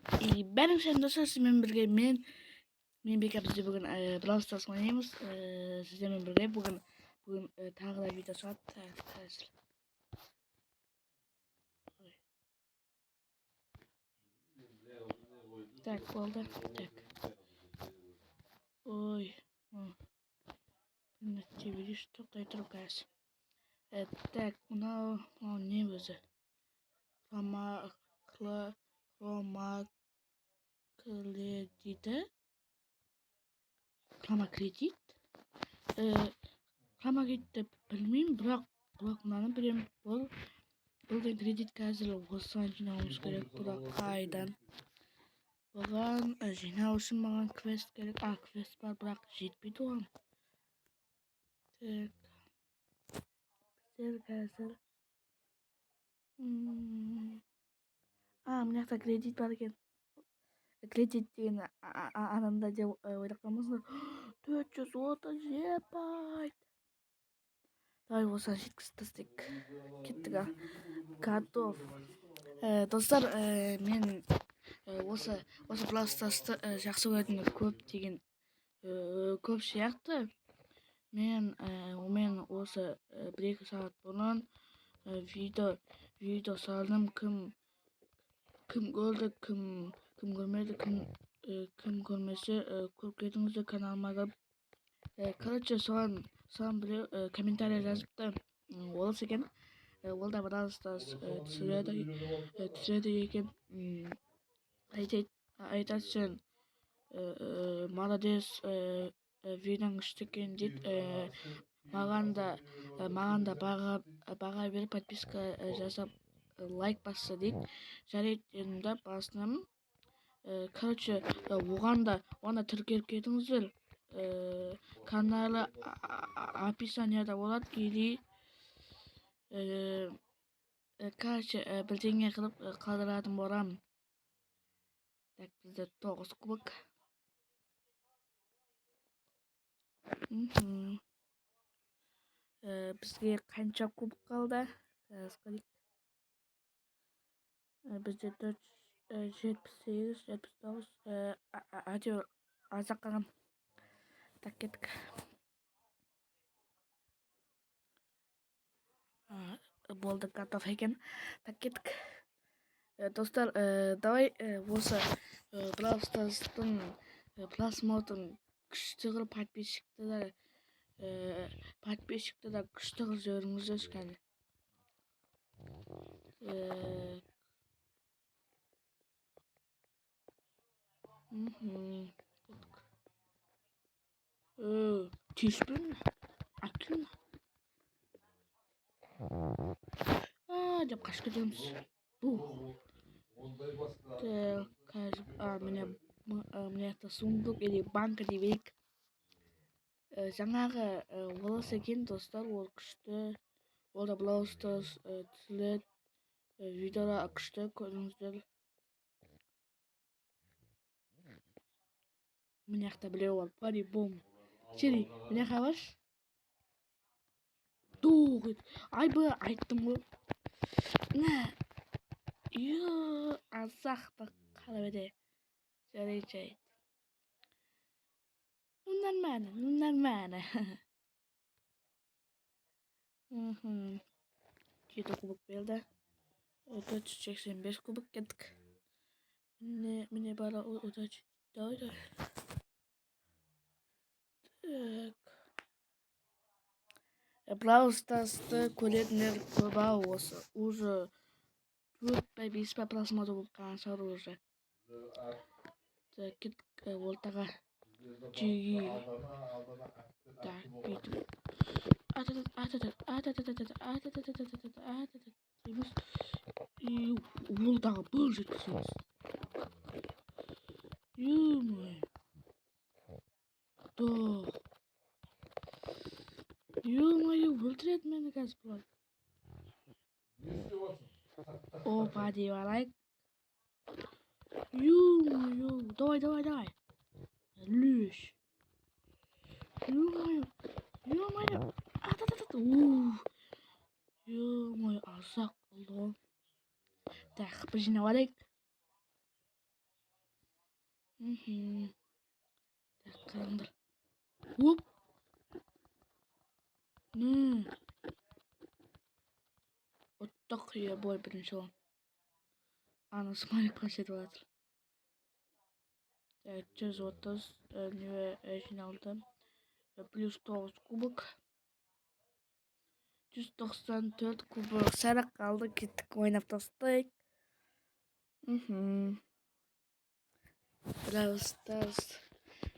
Бәріңізге достар, сізбен бірге мен Бека, бізде бүгін Brawl Stars ойнаймыз. Сіздермен бірге бүгін тағы да видео шығады. Так, болды. Так. Ой. Минутте видишь, тоқтай тұр қазір. Так, мынау не өзі? Кредит. Кредитті білмеймін, бірақ мынаны білемін. Бұл кредит қазір осыған жинауымыз керек. Бірақ қайдан? Бұған жинау үшін маған квест керек. Квест бар, бірақ жетпейді оған. Так. Біздер қазір. Мына жақта кредит бар екен. Кредит деген адамда деп ойлап қалмаңыздар. 430 жепайт. Давай осыған жеткізіп тастайық. Кеттік. Готов. Достар, мен осы Brawl Stars'ты жақсы көретін көп сияқты. Мен осы 1-2 сағат бұрын видео салдым. Кім көрді, кім көрмеді, кім көрмесе көріп кетіңіздер каналыма кіріп. Короче, соған біреу комментарий жазыпты. Олыс екен. Ол да Brawl Stars түсіреді екен. Айтады сен молодец, видеоң күшті екен дейді. Маған да баға беріп подписка жасап лайк басса дейді. Жарайды дедім да басынамын. Короче, оған да тіркеліп кетіңіздер. Каналы описанияда болады. Или короче, бірдеңе қылып қалдыратын боламын. Так, бізде 9 кубок. Бізге қанша кубок қалды? Бізде 78, 79. Әйтеуір азақ қалған. Так, кеттік. Болды, готов екен. Так, кеттік. Достар, давай осы Brawl Stars'тың просмотрын күшті қылып подписчикті да күшті қылып жіберіңіздер кәне. Тиіспен әкілін. Деп қашып кетеміз. Міне сундук или банка дейік. Жаңағы олыс екен достар, ол күшті. Ол да Brawl Stars түсіреді. Видеода күшті көріңіздер. Міне жақта біреу бар, по-любому. Чери, міне қабаш. Айбы, айттым ғой. Азақ бақ қалап еді. Жарайды. Нормально. 7 кубок берді. 485 кубок кеттік. Міне бара удачи. Давай. Так. Brawl Stars'ты көретіндер көба осы. Уже 4-5 просмотр болып қалған шығар уже. Так, кеттік ортаға. Жеги. Так, бүйтіп. Ол дағы бұл жеткіземіз. Ё-мой. Ё-мое, өлтіреді мені қазір бұлар. Опа, дей алайық. Ё-мое, давай. Лүш. Ё-мое. Ё-мое, азақ болды. Так, бір жинап алайық. Так, қараңдар. Оп! Оттық бой бірінші ол. Аны смайлик көрсетіп жатыр. Так, 130 жиналды. Плюс 9 кубок. 194 кубок. Сәрақ қалды, кеттік ойнап тастайық. Бравстарс.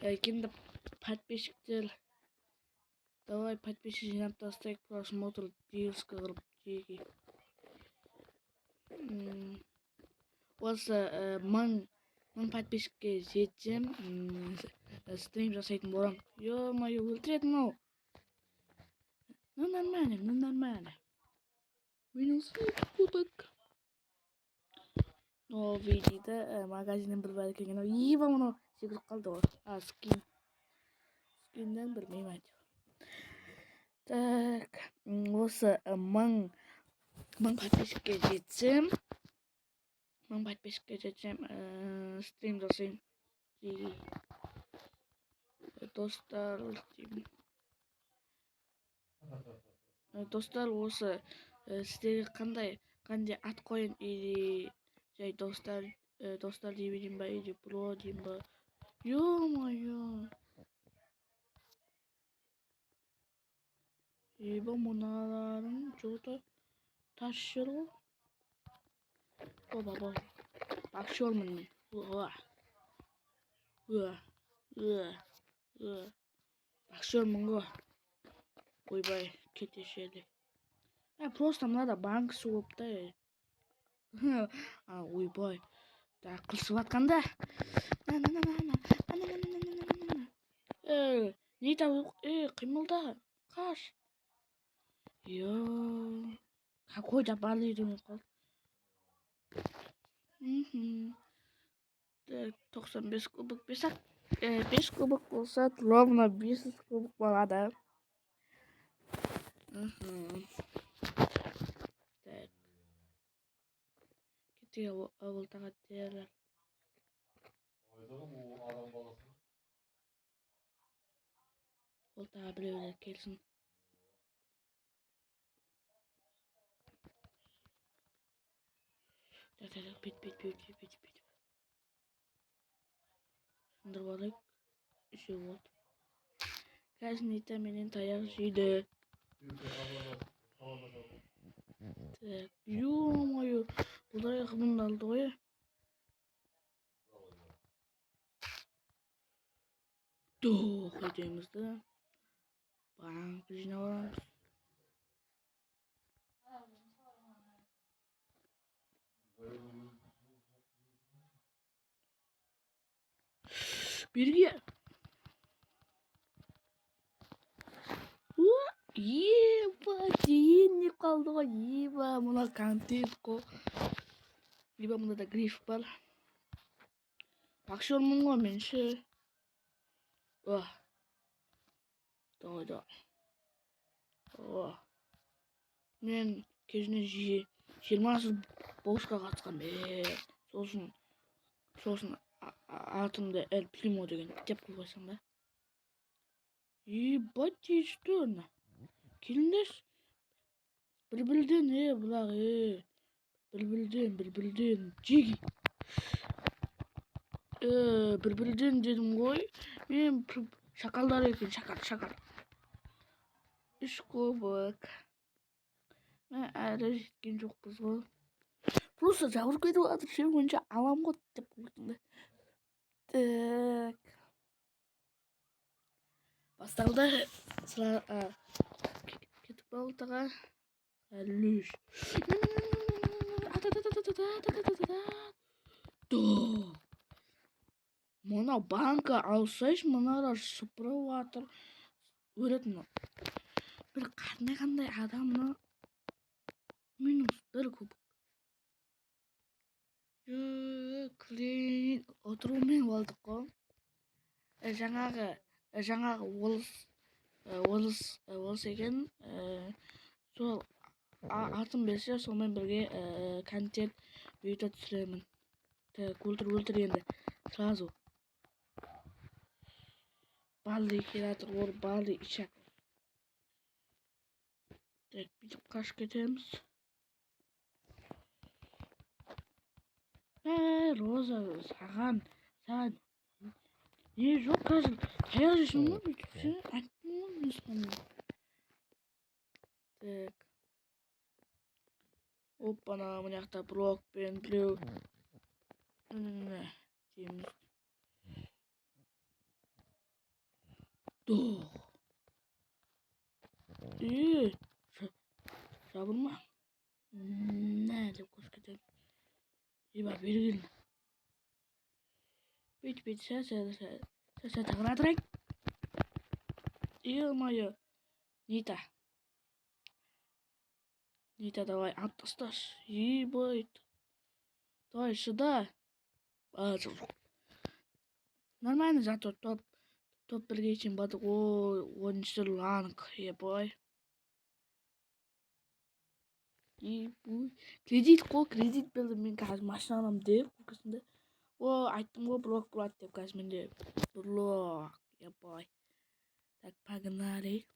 Енді подписчиктер. Давай подписчик жинап тастайық. Просмотр дирскі қылып жеге. Осы 1000 подписчикке жетсем, стрим жасайтын болам. Ё-моё, өлтіретін ау. Ну нормально. Минус кубок. Но видеода магазиннен бір бәрі келген. Еба мұны секіріп қалды ғой. Скинден білмеймін әйтеуір. Так, осы 1000 подписчикке жетсем, стрим жасайын. Достар, осы сіздерге қандай ат қойын, или жай достар дей берейін ба, или бро дейін ба. Ё-моё. Еба мұналарын жоғыта тас жер ғой. Оба. Бақшырмын мен. Бақшырмын ғой. Ойбай, кетешеді. Просто мынада банк суып та. Ойбай. Так, қылсып атқанда. Не тауып? Қимылда. Қаш. Какой-то балерин қол. Так, 95 кубок бесақ. 5 кубок болса, ровно 5 кубок болады. Так. Кетеге ауылтаға терлер. Ол тағы біреулер келсін. Так, бет. Сындырып алайық. Үшеу болды. Қазір менен таяқ жейді. Так, ё-моё, бұлар аяқымын алды ғой. Қойдаймызды. Банк жинап аламыз. Берге. Еба, дейін не қалды ғой. Еба, мұна контент қой. Еба, мұнда да гриф бар. Бақшырмын ғой мен ше. Давай. Мен кезіне 20 босқа қатысқан. Сосын атымды Эль Примо деген деп қойсам да. Ебать, что она? Келіндер. Бір-бірден, бұлақ, Бір-бірден, жеги. Бір-бірден дедім ғой. Мен шакалдар екен, шакал. 3 кубок. Мен әрі жеткен жоқпыз ғой. Просто жауыр кетіп жатыр, ше бойынша алам ғой деп қойдым да. Так. Басталды. Кетіп балтаға. Әліш. Мұна банка алсайш, мұнара шыпырып атыр. Өлетін. Бір қандай адамына минус 1 кубок. Клин отырумен болдық қой. Жаңағы олыс екен. Сол артын берсе, сонымен бірге контент видео түсіремін. Так, өлтір енді. Сразу. Bali kiradır, or bali içecek. Tek bir kaç ketemiz. Roza, sen ne yok kazıl. Hayal şunu bir şey atmıyorsun. Tek. Hoppana, bu yakta Brock, Ben, Blue. Ne? James. Dur. İyi. Savunma. Nerede koş gidelim. İyi bak bir gün. Bit sen takına direkt. İyi olmayı. Nita. Nita давай атасташ. İyi boy. Давай сюда. Нормально зато топ бірге için бадық о 10-ші ланг. Yeah boy. İyi bu. Kredit bildim ben қазір машина аламын деп көкесінде. Айттым ғой блок болады деп қазір менде. Блок. Yeah boy. Так погнали.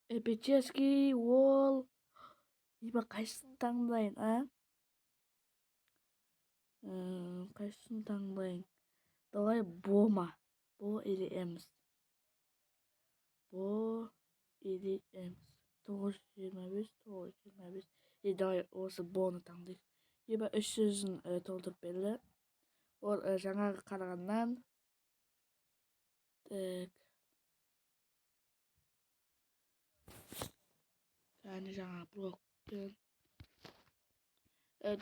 Эпический ол. Ибо қайсысын таңдайын, а? Қайсысын таңдайын? Давай Бома. Бо или Эмс? Бо или Эмс? 925. Давай осы Боны таңдайық. Ибо 300-ін толтырып берді. Ол жаңағы қарағаннан. Так. Yani жаңа блок.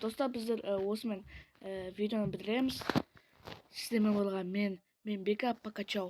Достар, біздер осымен видеоны бітіреміз. Сіздермен болған мен Бека, пока, чау.